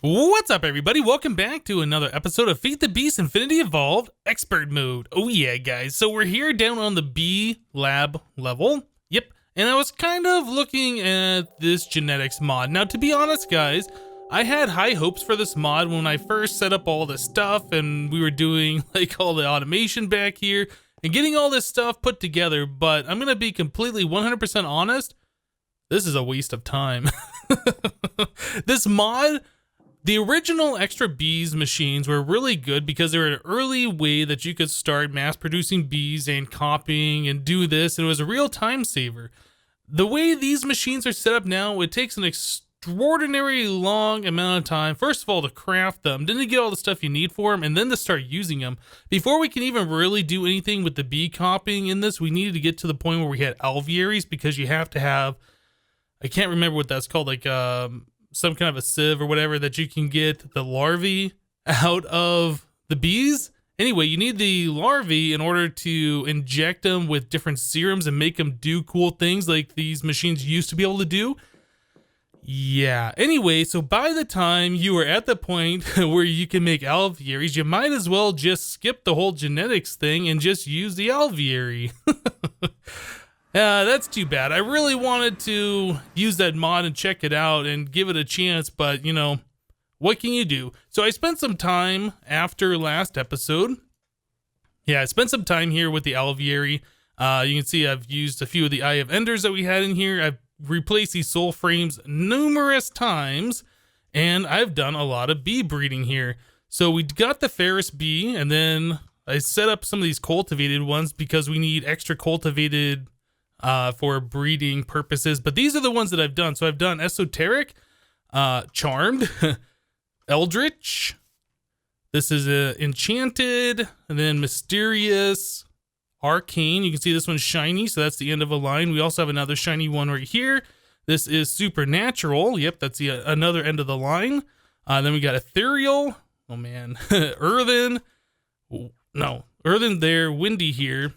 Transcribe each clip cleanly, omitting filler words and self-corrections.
What's up, everybody? Welcome back to another episode of FTB Infinity Evolved Expert Mode. Oh yeah, guys. So we're here down on the B lab level. Yep. And I was kind of looking at this genetics mod. Now, to be honest, guys, I had high hopes for this mod when I first set up all this stuff and we were doing like all the automation back here and getting all this stuff put together. But I'm going to be completely 100% honest. This is a waste of time. This mod... The original Extra Bees machines were really good because they were an early way that you could start mass producing bees and copying and do this, and it was a real time saver. The way these machines are set up now, it takes an extraordinarily long amount of time, first of all, to craft them, then to get all the stuff you need for them, and then to start using them. Before we can even really do anything with the bee copying in this, we needed to get to the point where we had Alvearies, because you have to have, I can't remember what that's called, like some kind of a sieve or whatever that you can get the larvae out of the bees. Anyway, you need the larvae in order to inject them with different serums and make them do cool things like these machines used to be able to do. Yeah. Anyway, so by the time you are at the point where you can make alvearies, you might as well just skip the whole genetics thing and just use the alveary. That's too bad. I really wanted to use that mod and check it out and give it a chance, but, you know, what can you do? So I spent some time after last episode. Yeah, I spent some time here with the Alveary. You can see I've used a few of the Eye of Enders that we had in here. I've replaced these soul frames numerous times, and I've done a lot of bee breeding here. So we got the Ferris bee, and then I set up some of these cultivated ones because we need extra cultivated for breeding purposes, but these are the ones that I've done. So I've done Esoteric, Charmed, Eldritch. This is Enchanted, and then Mysterious, Arcane. You can see this one's shiny, so that's the end of a line. We also have another shiny one right here. This is Supernatural. Yep, that's the another end of the line. Then we got Ethereal. Oh man, Earthen. No, Earthen there, Windy here.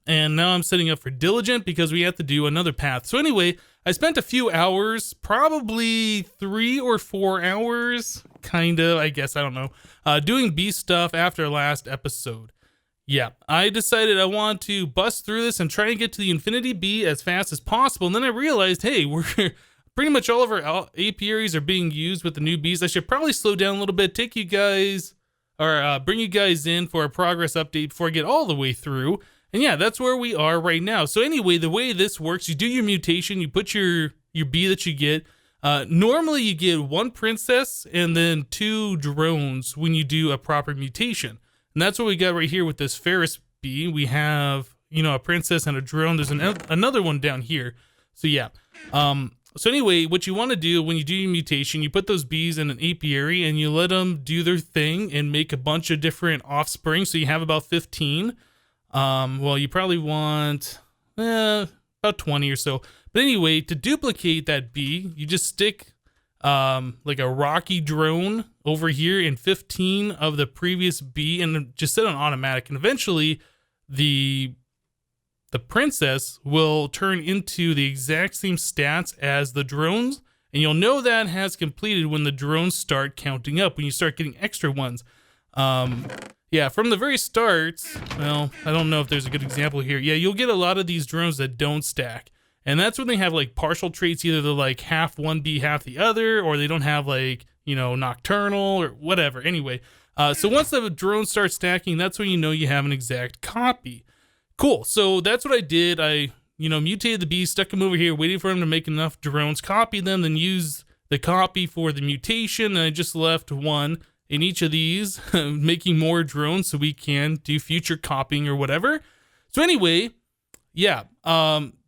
And now I'm setting up for Diligent because we have to do another path. So anyway, I spent a few hours, probably 3 or 4 hours, kind of, I guess, I don't know, doing bee stuff after last episode. Yeah, I decided I want to bust through this and try and get to the Infinity Bee as fast as possible. And then I realized, hey, we're pretty much all of our apiaries are being used with the new bees. I should probably slow down a little bit, take you guys, or bring you guys in for a progress update before I get all the way through. And yeah, that's where we are right now. So anyway, the way this works, you do your mutation, you put your bee that you get. Normally you get 1 princess and then 2 drones when you do a proper mutation. And that's what we got right here with this Ferris bee. We have, you know, a princess and a drone. There's another one down here. So yeah. So anyway, what you want to do when you do your mutation, you put those bees in an apiary and you let them do their thing and make a bunch of different offspring. So you have about 15. Well, you probably want about 20 or so. But anyway, to duplicate that bee, you just stick like a rocky drone over here in 15 of the previous bee and just set on automatic. And eventually the princess will turn into the exact same stats as the drones. And you'll know that has completed when the drones start counting up, when you start getting extra ones. Yeah, from the very start, well, I don't know if there's a good example here. Yeah, you'll get a lot of these drones that don't stack. And that's when they have like partial traits. Either they're like half one bee, half the other, or they don't have like, you know, nocturnal or whatever. Anyway, so once the drone starts stacking, that's when you know you have an exact copy. Cool. So that's what I did. I, you know, mutated the bees, stuck them over here, waiting for them to make enough drones, copy them, then use the copy for the mutation. And I just left 1 in each of these, making more drones so we can do future copying or whatever. So anyway, yeah,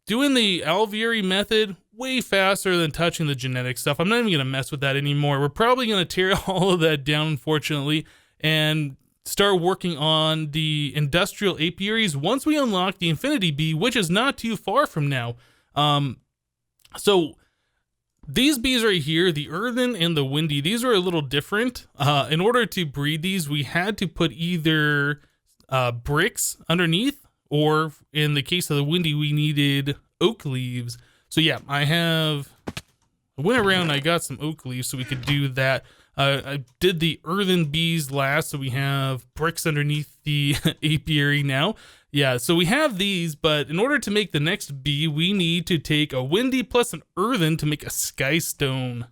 doing the Alveary method way faster than touching the genetic stuff. I'm not even going to mess with that anymore. We're probably going to tear all of that down, unfortunately, and start working on the industrial apiaries once we unlock the Infinity Bee, which is not too far from now. So these bees right here, the Earthen and the Windy, these are a little different. In order to breed these, we had to put either bricks underneath, or in the case of the Windy, we needed oak leaves. So yeah, I have I went around and I got some oak leaves so we could do that. I did the earthen bees last, so we have bricks underneath the apiary now. Yeah, so we have these, but in order to make the next bee, we need to take a windy plus an earthen to make a sky stone.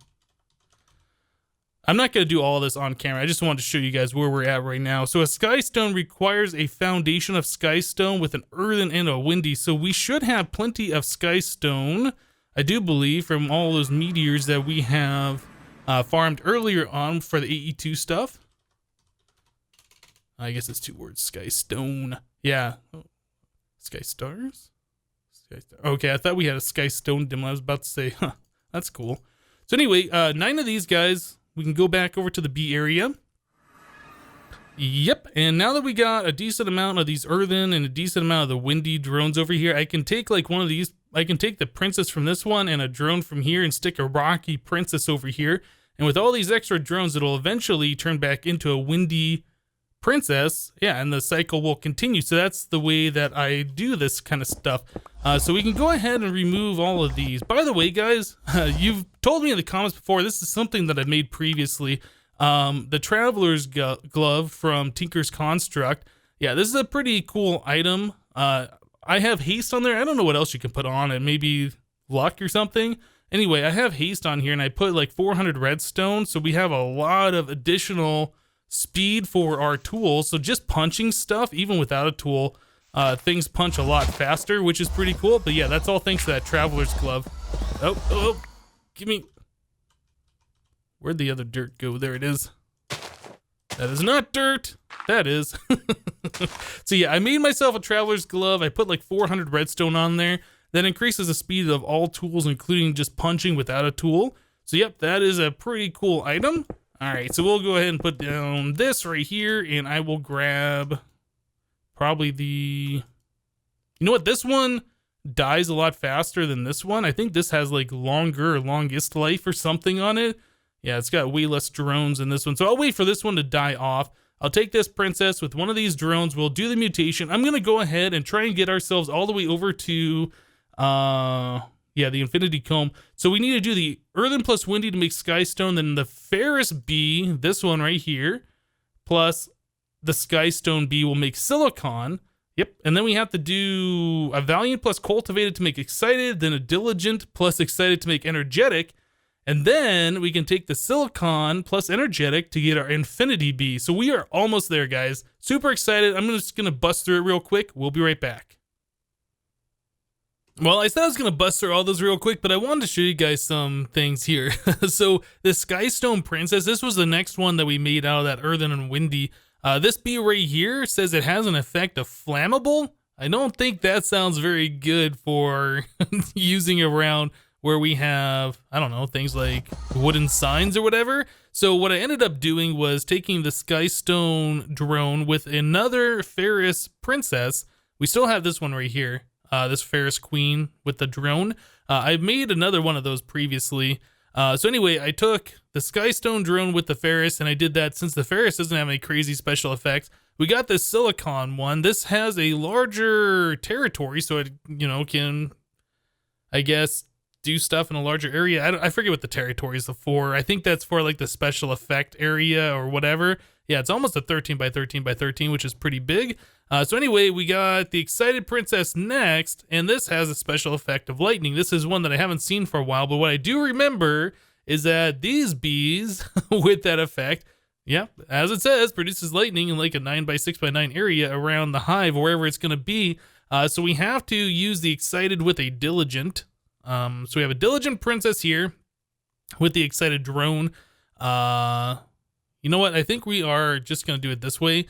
I'm not going to do all this on camera. I just wanted to show you guys where we're at right now. So a sky stone requires a foundation of sky stone with an earthen and a windy. So we should have plenty of sky stone, I do believe, from all those meteors that we have farmed earlier on for the AE2 stuff. I guess it's 2 words, sky stone. Yeah. Oh. Sky stars? Sky star. Okay, I thought we had a sky stone demo. I was about to say, huh, that's cool. So anyway, 9 of these guys. We can go back over to the bee area. Yep, and now that we got a decent amount of these earthen and a decent amount of the windy drones over here, I can take like one of these. I can take the princess from this one and a drone from here and stick a rocky princess over here. And with all these extra drones, it'll eventually turn back into a windy princess. Yeah, and the cycle will continue. So that's the way that I do this kind of stuff. So we can go ahead and remove all of these. By the way, guys, you've told me in the comments before, this is something that I made previously. The Traveler's Glove from Tinker's Construct. Yeah, this is a pretty cool item. I have haste on there. I don't know what else you can put on it. Maybe luck or something. Anyway, I have haste on here and I put like 400 redstone. So we have a lot of additional speed for our tools. So just punching stuff, even without a tool, things punch a lot faster, which is pretty cool. But yeah, that's all thanks to that Traveler's Glove. Oh, give me... Where'd the other dirt go? There it is. That is not dirt. That is. So yeah, I made myself a Traveler's Glove. I put like 400 redstone on there. That increases the speed of all tools, including just punching without a tool. So yep, that is a pretty cool item. All right, so we'll go ahead and put down this right here, and I will grab probably the... You know what? This one dies a lot faster than this one. I think this has like longest life or something on it. Yeah, it's got way less drones in this one. So I'll wait for this one to die off. I'll take this princess with one of these drones. We'll do the mutation. I'm going to go ahead and try and get ourselves all the way over to, the Infinity Comb. So we need to do the earthen plus windy to make sky stone. Then the Ferris bee, this one right here, plus the sky stone bee will make silicon. Yep. And then we have to do a valiant plus cultivated to make excited. Then a diligent plus excited to make energetic. And then we can take the silicon plus energetic to get our infinity bee. So we are almost there, guys. Super excited. I'm just going to bust through it real quick. We'll be right back. Well, I said I was going to bust through all those real quick, but I wanted to show you guys some things here. So the Skystone Princess, this was the next one that we made out of that earthen and windy. This bee right here says it has an effect of flammable. I don't think that sounds very good for using around where we have, I don't know, things like wooden signs or whatever. So what I ended up doing was taking the Skystone drone with another Ferris Princess. We still have this one right here, this Ferris Queen with the drone. I made another one of those previously. So anyway, I took the Skystone drone with the Ferris, and I did that since the Ferris doesn't have any crazy special effects. We got this Silicon one. This has a larger territory, so it, can, I guess, do stuff in a larger area. I forget what the territory is for. I think that's for like the special effect area or whatever. Yeah, it's almost a 13 by 13 by 13, which is pretty big. So anyway, we got the Excited Princess next, and this has a special effect of lightning. This is one that I haven't seen for a while, but what I do remember is that these bees with that effect, yeah, as it says, produces lightning in like a 9 by 6 by 9 area around the hive, wherever it's going to be. So we have to use the Excited with a Diligent. So we have a Diligent Princess here with the Excited drone. You know what? I think we are just going to do it this way.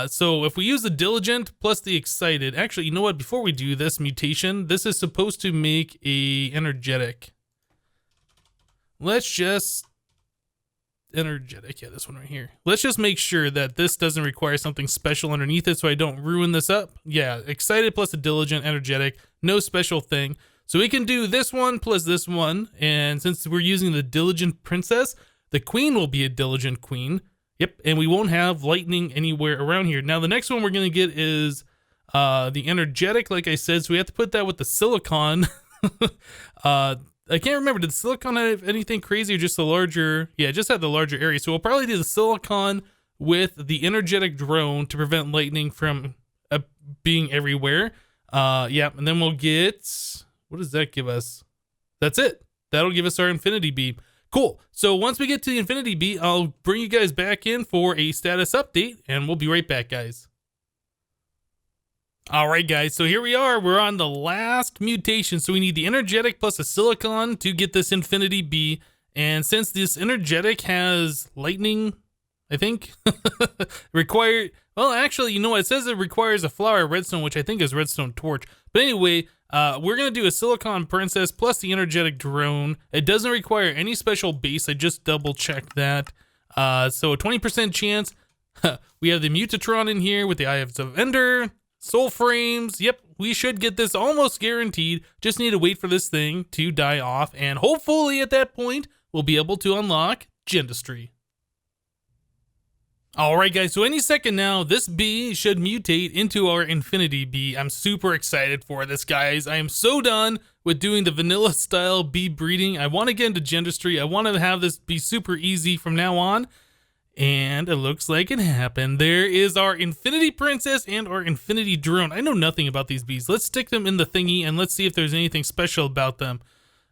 So if we use the Diligent plus the Excited, actually, you know what? Before we do this mutation, this is supposed to make a energetic. Let's just energetic. Yeah, this one right here. Let's just make sure that this doesn't require something special underneath it so I don't ruin this up. Yeah, Excited plus a Diligent, energetic, no special thing. So we can do this one plus this one, and since we're using the Diligent Princess, the Queen will be a Diligent Queen. Yep, and we won't have lightning anywhere around here. Now, the next one we're going to get is the Energetic, like I said, so we have to put that with the Silicon. I can't remember. Did the silicon have anything crazy or just the larger? Yeah, it just had the larger area. So we'll probably do the silicon with the energetic drone to prevent lightning from being everywhere. Yeah, and then we'll get, what does that give us? That's it. That'll give us our Infinity Beam. Cool. So once we get to the Infinity Beam, I'll bring you guys back in for a status update, and we'll be right back, guys. All right, guys. So here we are. We're on the last mutation. So we need the energetic plus a silicon to get this Infinity Beam. And since this energetic has lightning, I think, required, well, actually, you know what? It says it requires a flower redstone, which I think is redstone torch. But anyway, we're going to do a silicon princess plus the energetic drone. It doesn't require any special base. I just double checked that. So a 20% chance. We have the Mutatron in here with the Eye of Ender, soul frames. Yep, we should get this almost guaranteed. Just need to wait for this thing to die off. And hopefully at that point, we'll be able to unlock Gendustry. Alright guys, so any second now, this bee should mutate into our Infinity Bee. I'm super excited for this, guys. I am so done with doing the vanilla style bee breeding. I want to get into Gendustry. I want to have this be super easy from now on. And it looks like it happened. There is our Infinity Princess and our Infinity Drone. I know nothing about these bees. Let's stick them in the thingy and let's see if there's anything special about them.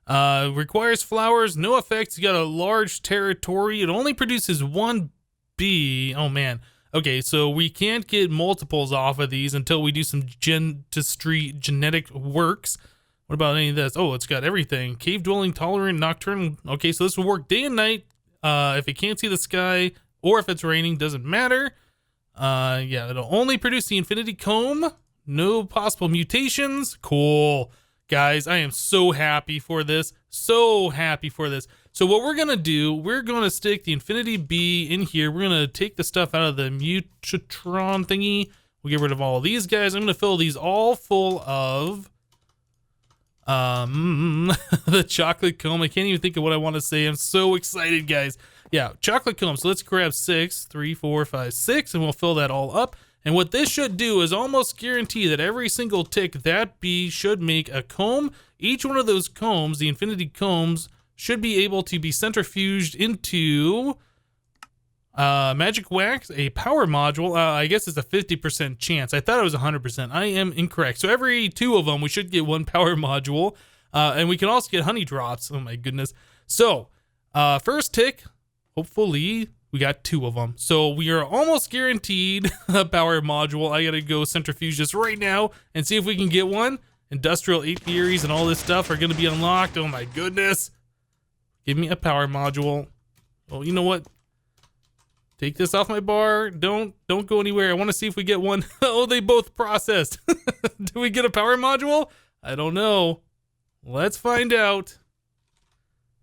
Requires flowers, no effects. You got a large territory. It only produces one bee. Oh man. Okay, so we can't get multiples off of these until we do some Gendustry genetic works. What about any of this? Oh, it's got everything. Cave dwelling, tolerant, nocturnal. Okay, so this will work day and night. If it can't see the sky or if it's raining, doesn't matter. Yeah, it'll only produce the Infinity Comb. No possible mutations. Cool. Guys, I am so happy for this. So happy for this. So what we're going to do, we're going to stick the Infinity Bee in here. We're going to take the stuff out of the Mutatron thingy. We'll get rid of all of these guys. I'm going to fill these all full of the chocolate comb. I can't even think of what I want to say. I'm so excited, guys. Yeah, chocolate comb. So let's grab 6, 3, 4, 5, 6, and we'll fill that all up. And what this should do is almost guarantee that every single tick, that bee should make a comb. Each one of those combs, the Infinity Combs, should be able to be centrifuged into magic wax, a power module. I guess it's a 50% chance. I thought it was 100%. I am incorrect. So every 2 of them, we should get 1 power module. And we can also get honey drops. Oh my goodness. So first tick, hopefully we got 2 of them. So we are almost guaranteed a power module. I gotta go centrifuge this right now and see if we can get one. Industrial apiaries and all this stuff are gonna be unlocked. Oh my goodness. Give me a power module. Oh, you know what? Take this off my bar. Don't go anywhere. I want to see if we get one. Oh, they both processed. Do we get a power module? I don't know. Let's find out.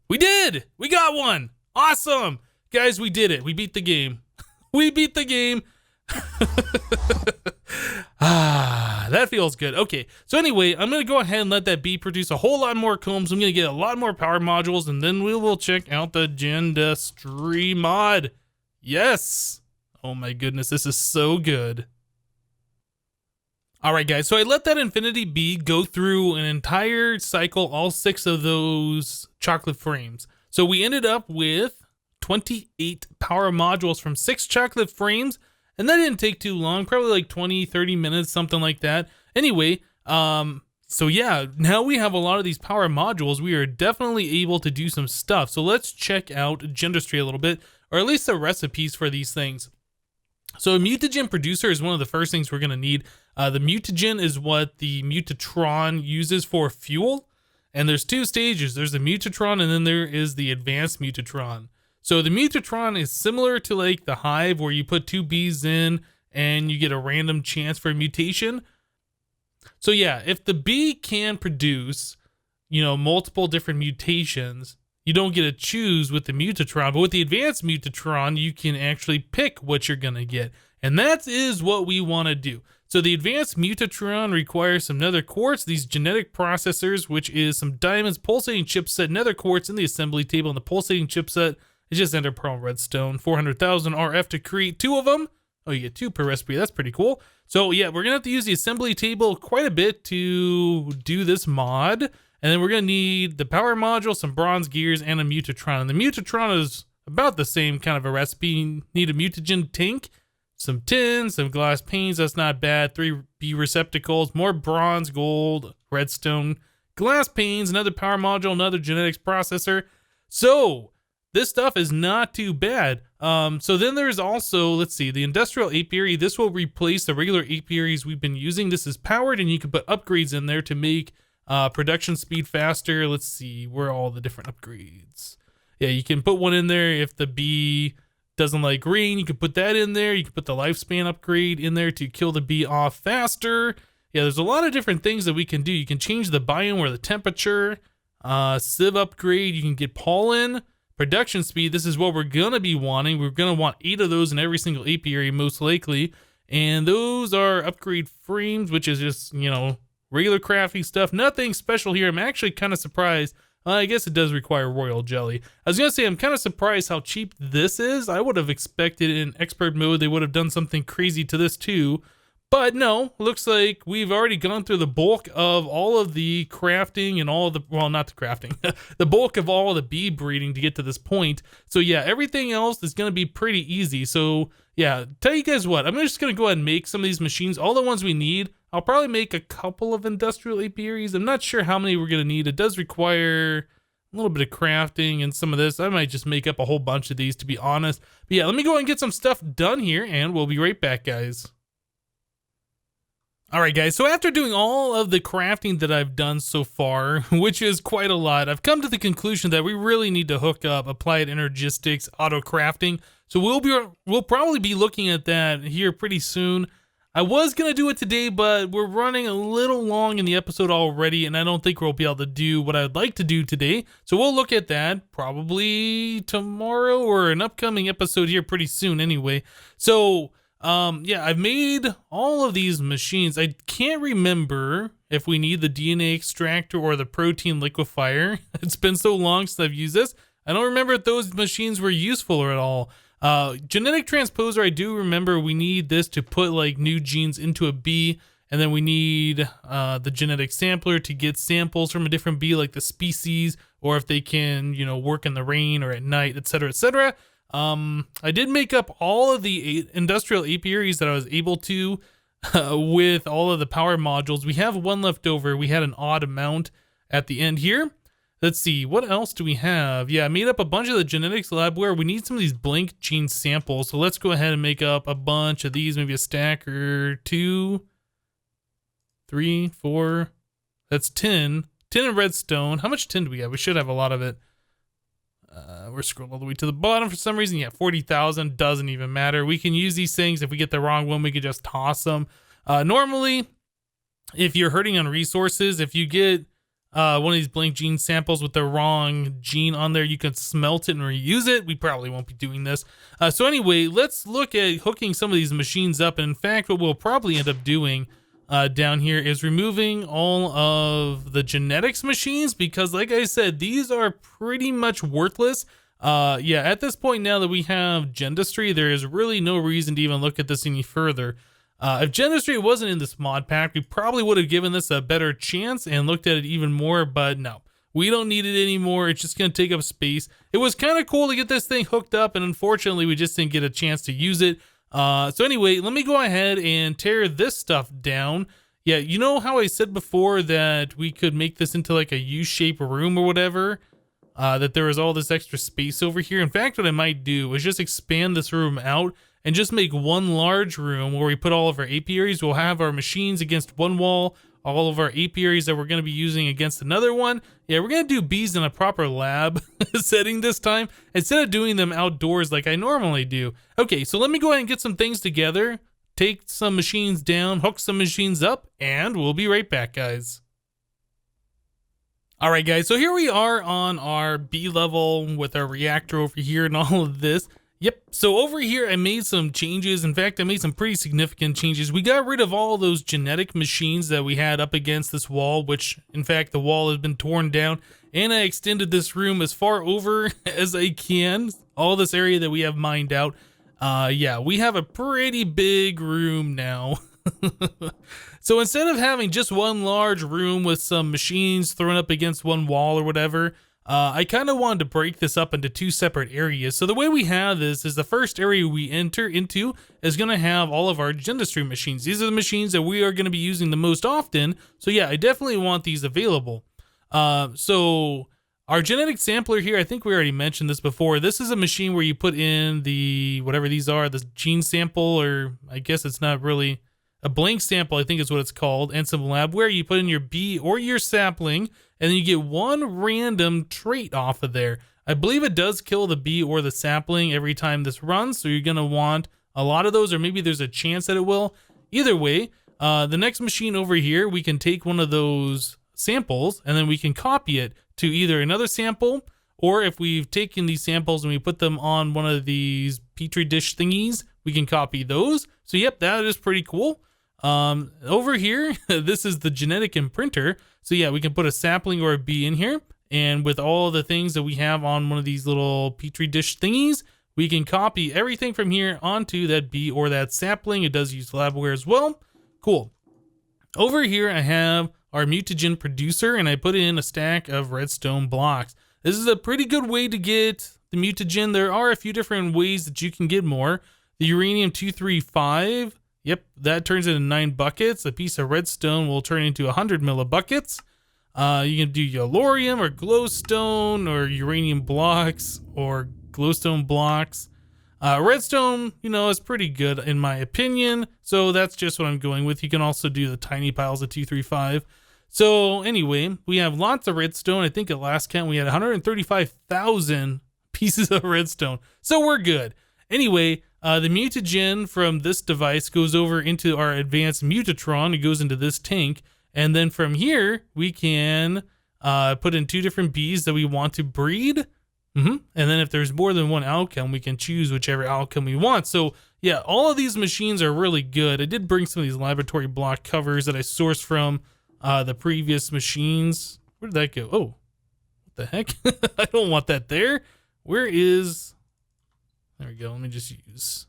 We did! We got one! Awesome! Guys, we did it. We beat the game. We beat the game. That feels good. Okay, so anyway, I'm going to go ahead and let that bee produce a whole lot more combs. I'm going to get a lot more power modules, and then we will check out the Gendustry mod. Yes! Oh my goodness, this is so good. Alright guys, so I let that Infinity Bee go through an entire cycle, all 6 of those chocolate frames. So we ended up with 28 power modules from 6 chocolate frames, and that didn't take too long, probably like 20-30 minutes, something like that. Anyway, so yeah, now we have a lot of these power modules. We are definitely able to do some stuff. So let's check out Gendustry a little bit, or at least the recipes for these things. So a mutagen producer is one of the first things we're going to need. The mutagen is what the Mutatron uses for fuel. And there's 2 stages. There's the Mutatron and then there is the advanced Mutatron. So the Mutatron is similar to like the hive where you put 2 bees in and you get a random chance for a mutation. So yeah, if the bee can produce, multiple different mutations, you don't get to choose with the Mutatron. But with the advanced Mutatron, you can actually pick what you're going to get. And that is what we want to do. So the advanced Mutatron requires some nether quartz, these genetic processors, which is some diamonds, pulsating chipset, nether quartz in the assembly table, and the pulsating chipset is just ender pearl redstone, 400,000 RF to create 2 of them. Oh, you get 2 per recipe. That's pretty cool. So yeah, we're going to have to use the assembly table quite a bit to do this mod. And then we're going to need the power module, some bronze gears, and a mutatron. And the mutatron is about the same kind of a recipe. Need a mutagen tank, some tin, some glass panes, that's not bad, 3 B receptacles, more bronze, gold, redstone, glass panes, another power module, another genetics processor. So this stuff is not too bad. So then there's also, let's see, the industrial apiary. This will replace the regular apiaries we've been using. This is powered, and you can put upgrades in there to make production speed faster. Let's see, where are all the different upgrades? Yeah, you can put one in there if the bee doesn't like rain. You can put that in there. You can put the lifespan upgrade in there to kill the bee off faster. Yeah, there's a lot of different things that we can do. You can change the biome or the temperature. Sieve upgrade. You can get pollen. Production speed. This is what we're going to be wanting. We're going to want 8 of those in every single apiary, most likely. And those are upgrade frames, which is just, you know, regular crafting stuff. Nothing special here. I'm actually kind of surprised. I guess it does require royal jelly. I was going to say, I'm kind of surprised how cheap this is. I would have expected in expert mode they would have done something crazy to this too. But no, looks like we've already gone through the bulk of all of the crafting and all of the, well, not the crafting, the bulk of all of the bee breeding to get to this point. So yeah, everything else is going to be pretty easy. So yeah, tell you guys what, I'm just going to go ahead and make some of these machines, all the ones we need. I'll probably make a couple of industrial apiaries. I'm not sure how many we're going to need. It does require a little bit of crafting and some of this. I might just make up a whole bunch of these, to be honest. But yeah, let me go and get some stuff done here, and we'll be right back, guys. All right, guys, so after doing all of the crafting that I've done so far, which is quite a lot, I've come to the conclusion that we really need to hook up Applied Energistics auto crafting. So we'll probably be looking at that here pretty soon. I was going to do it today, but we're running a little long in the episode already, and I don't think we'll be able to do what I'd like to do today. So we'll look at that probably tomorrow or an upcoming episode here pretty soon anyway. So yeah, I've made all of these machines. I can't remember if we need the DNA extractor or the protein liquefier. It's been so long since I've used this. I don't remember if those machines were useful or at all. Genetic transposer, I do remember we need this to put like new genes into a bee, and then we need the genetic sampler to get samples from a different bee, like the species, or if they can, you know, work in the rain or at night, etc., etc. I did make up all of the industrial apiaries that I was able to with all of the power modules. We have one left over. We had an odd amount at the end here. Let's see, what else do we have? Yeah, I made up a bunch of the genetics labware. We need some of these blank gene samples. So let's go ahead and make up a bunch of these, maybe a stack or 2, 3, 4. That's 10. 10 in redstone. How much tin do we have? We should have a lot of it. We're scrolling all the way to the bottom for some reason. Yeah, 40,000 doesn't even matter. We can use these things. If we get the wrong one, we can just toss them. Normally, if you're hurting on resources, if you get one of these blank gene samples with the wrong gene on there, you can smelt it and reuse it. We probably won't be doing this. So anyway, let's look at hooking some of these machines up. And in fact, what we'll probably end up doing down here is removing all of the genetics machines, because like I said, these are pretty much worthless. Yeah, at this point now that we have Gendustry, there is really no reason to even look at this any further. If Gendustry wasn't in this mod pack, we probably would have given this a better chance and looked at it even more, but no, we don't need it anymore. It's just going to take up space. It was kind of cool to get this thing hooked up, and unfortunately, we just didn't get a chance to use it. So anyway, let me go ahead and tear this stuff down. Yeah, you know how I said before that we could make this into like a U-shaped room or whatever? That there was all this extra space over here. In fact, what I might do is just expand this room out and just make one large room where we put all of our apiaries. We'll have our machines against one wall, all of our apiaries that we're going to be using against another one. Yeah, we're going to do bees in a proper lab setting this time, instead of doing them outdoors like I normally do. Okay, so let me go ahead and get some things together, take some machines down, hook some machines up, and we'll be right back, guys. All right, guys, so here we are on our bee level with our reactor over here and all of this. Yep, so over here I made some changes. In fact, I made some pretty significant changes. We got rid of all those genetic machines that we had up against this wall, which in fact the wall has been torn down, and I extended this room as far over as I can, all this area that we have mined out. Yeah, we have a pretty big room now. So instead of having just one large room with some machines thrown up against one wall or whatever, I kind of wanted to break this up into two separate areas. So the way we have this is the first area we enter into is going to have all of our Gendustry machines. These are the machines that we are going to be using the most often. So yeah, I definitely want these available. So our genetic sampler here, I think we already mentioned this before. This is a machine where you put in the, whatever these are, the gene sample, or I guess it's not really a blank sample, I think is what it's called, and some labware. You put in your bee or your sapling, and then you get one random trait off of there. I believe it does kill the bee or the sapling every time this runs, so you're going to want a lot of those, or maybe there's a chance that it will. Either way, the next machine over here, we can take one of those samples, and then we can copy it to either another sample, or if we've taken these samples and we put them on one of these petri dish thingies, we can copy those. So yep, that is pretty cool. Over here, this is the genetic imprinter. So yeah, we can put a sapling or a bee in here, and with all the things that we have on one of these little petri dish thingies, we can copy everything from here onto that bee or that sapling. It does use labware as well. Cool. Over here, I have our mutagen producer, and I put in a stack of redstone blocks. This is a pretty good way to get the mutagen. There are a few different ways that you can get more. The uranium-235, yep, that turns into 9 buckets. A piece of redstone will turn into 100 millibuckets. You can do yellorium or glowstone or uranium blocks or glowstone blocks. Redstone, is pretty good in my opinion. So that's just what I'm going with. You can also do the tiny piles of 235. So anyway, we have lots of redstone. I think at last count we had 135,000 pieces of redstone. So we're good. Anyway, the mutagen from this device goes over into our advanced mutatron. It goes into this tank. And then from here, we can put in 2 different bees that we want to breed. And then if there's more than one outcome, we can choose whichever outcome we want. So yeah, all of these machines are really good. I did bring some of these laboratory block covers that I sourced from the previous machines. Where did that go? Oh, what the heck? I don't want that there. There we go. Let me just use.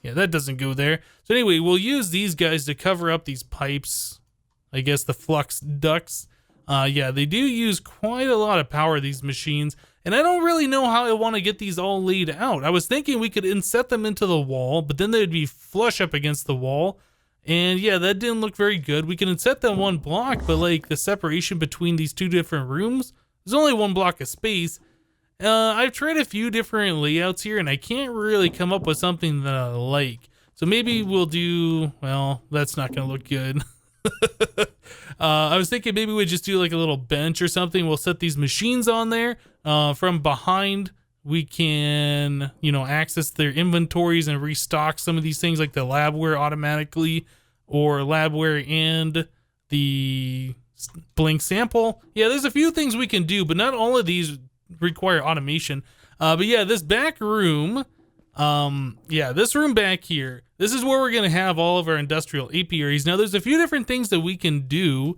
Yeah, that doesn't go there. So anyway, we'll use these guys to cover up these pipes. I guess the flux ducts. Yeah, they do use quite a lot of power, these machines. And I don't really know how I want to get these all laid out. I was thinking we could inset them into the wall, but then they'd be flush up against the wall. And yeah, that didn't look very good. We can inset them one block, but like the separation between these 2 different rooms, there's only 1 block of space. I've tried a few different layouts here, and I can't really come up with something that I like. So maybe we'll do, well, that's not going to look good. I was thinking maybe we'd just do like a little bench or something. We'll set these machines on there. From behind, we can, access their inventories and restock some of these things like the labware automatically, or labware and the blank sample. Yeah, there's a few things we can do, but not all of these require automation. But yeah, this back room, this room back here, this is where we're going to have all of our industrial apiaries. Now, there's a few different things that we can do.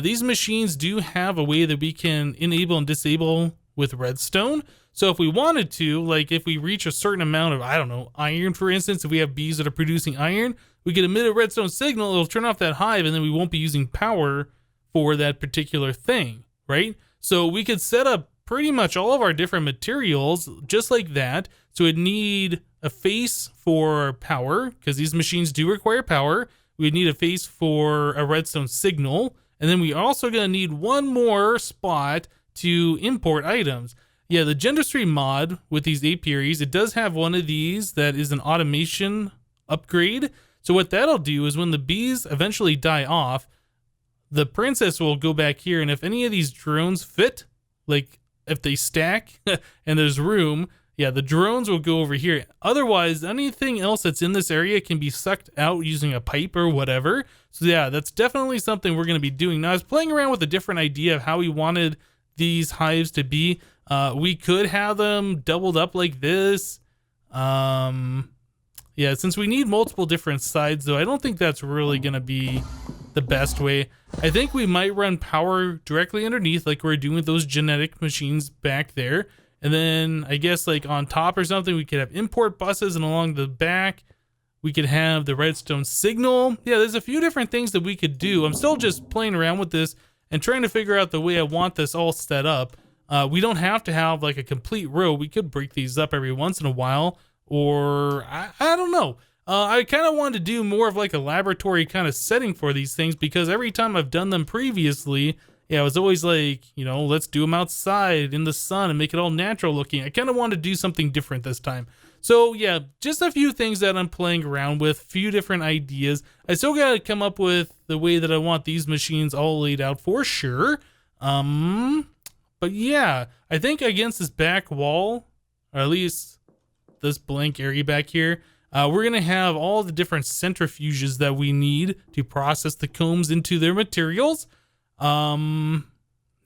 These machines do have a way that we can enable and disable with redstone. So if we wanted to, like if we reach a certain amount of, I don't know, iron, for instance, if we have bees that are producing iron, we can emit a redstone signal, it'll turn off that hive, and then we won't be using power for that particular thing, right? So we could set up pretty much all of our different materials just like that. So it'd need a face for power, because these machines do require power. We'd need a face for a redstone signal. And then we also gonna need one more spot to import items. Yeah, the Gendustry mod with these apiaries, it does have one of these that is an automation upgrade. So what that'll do is when the bees eventually die off, the princess will go back here, and if any of these drones fit, like if they stack and there's room, yeah, the drones will go over here. Otherwise, anything else that's in this area can be sucked out using a pipe or whatever. So yeah, that's definitely something we're going to be doing. Now, I was playing around with a different idea of how we wanted these hives to be. We could have them doubled up like this. Yeah, since we need multiple different sides, though, I don't think that's really going to be the best way. I think we might run power directly underneath like we're doing with those genetic machines back there. And then I guess like on top or something, we could have import buses, and along the back, We could have the redstone signal. Yeah, there's a few different things that we could do. I'm still just playing around with this and trying to figure out the way I want this all set up. We don't have to have like a complete row. We could break these up every once in a while, or I don't know. I kind of wanted to do more of like a laboratory kind of setting for these things, because every time I've done them previously, yeah, it was always like, you know, let's do them outside in the sun and make it all natural looking. I kind of wanted to do something different this time. So yeah, just a few things that I'm playing around with, few different ideas. I still got to come up with the way that I want these machines all laid out for sure. But yeah, I think against this back wall, or at least this blank area back here, we're going to have all the different centrifuges that we need to process the combs into their materials.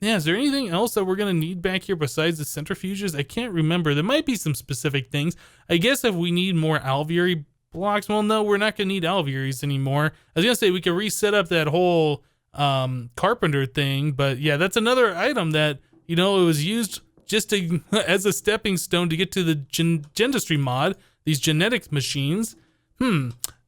Yeah, is there anything else that we're going to need back here besides the centrifuges? I can't remember. There might be some specific things. I guess if we need more Alveary blocks, well, no, we're not going to need Alvearies anymore. I was going to say we could reset up that whole carpenter thing, but yeah, that's another item that, you know, it was used just to as a stepping stone to get to the Gendustry mod, these genetics machines.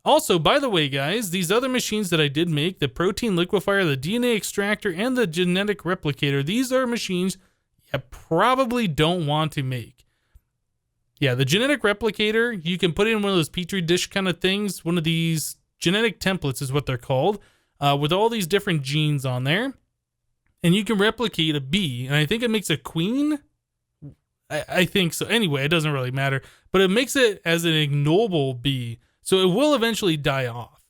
Also, by the way, guys, these other machines that I did make, the protein liquefier, the DNA extractor, and the genetic replicator, these are machines you probably don't want to make. Yeah, the genetic replicator, you can put it in one of those petri dish kind of things. One of these genetic templates is what they're called, with all these different genes on there. And you can replicate a bee, and I think it makes a queen. I think so. Anyway, it doesn't really matter, but it makes it as an ignoble bee. So it will eventually die off.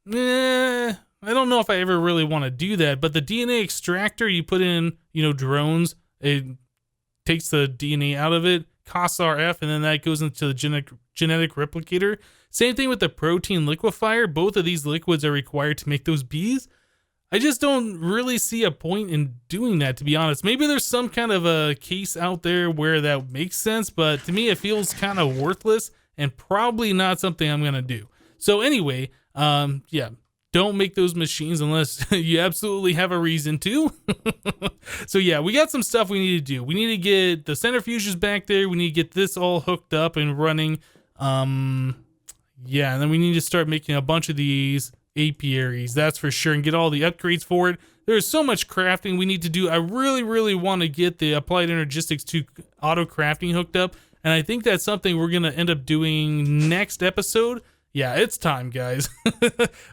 I don't know if I ever really want to do that, but the DNA extractor, you put in, you know, drones, it takes the DNA out of it, costs RF, and then that goes into the genetic replicator. Same thing with the protein liquefier. Both of these liquids are required to make those bees. I just don't really see a point in doing that, to be honest. Maybe there's some kind of a case out there where that makes sense, but to me it feels kind of worthless and probably not something I'm going to do. So anyway, yeah, don't make those machines unless you absolutely have a reason to. So yeah, we got some stuff we need to do. We need to get the centrifuges back there. We need to get this all hooked up and running. Yeah, and then we need to start making a bunch of these apiaries, that's for sure, and get all the upgrades for it. There's so much crafting we need to do. I really want to get the Applied Energistics 2 auto crafting hooked up, and I think that's something we're going to end up doing next episode. Yeah, it's time, guys.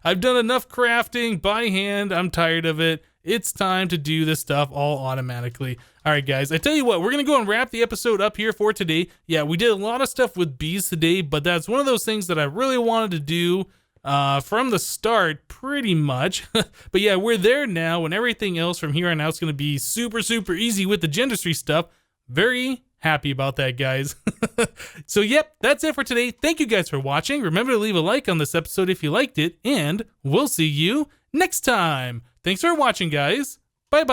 I've done enough crafting by hand. I'm tired of it. It's time to do this stuff all automatically. All right, guys, I tell you what, we're going to go and wrap the episode up here for today. Yeah, we did a lot of stuff with bees today, but that's one of those things that I really wanted to do from the start, pretty much. But yeah, we're there now, and everything else from here on out is going to be super easy with the Gendustry stuff. Very happy about that, guys. So yep, that's it for today. Thank you guys for watching. Remember to leave a like on this episode if you liked it, and we'll see you next time. Thanks for watching, guys. Bye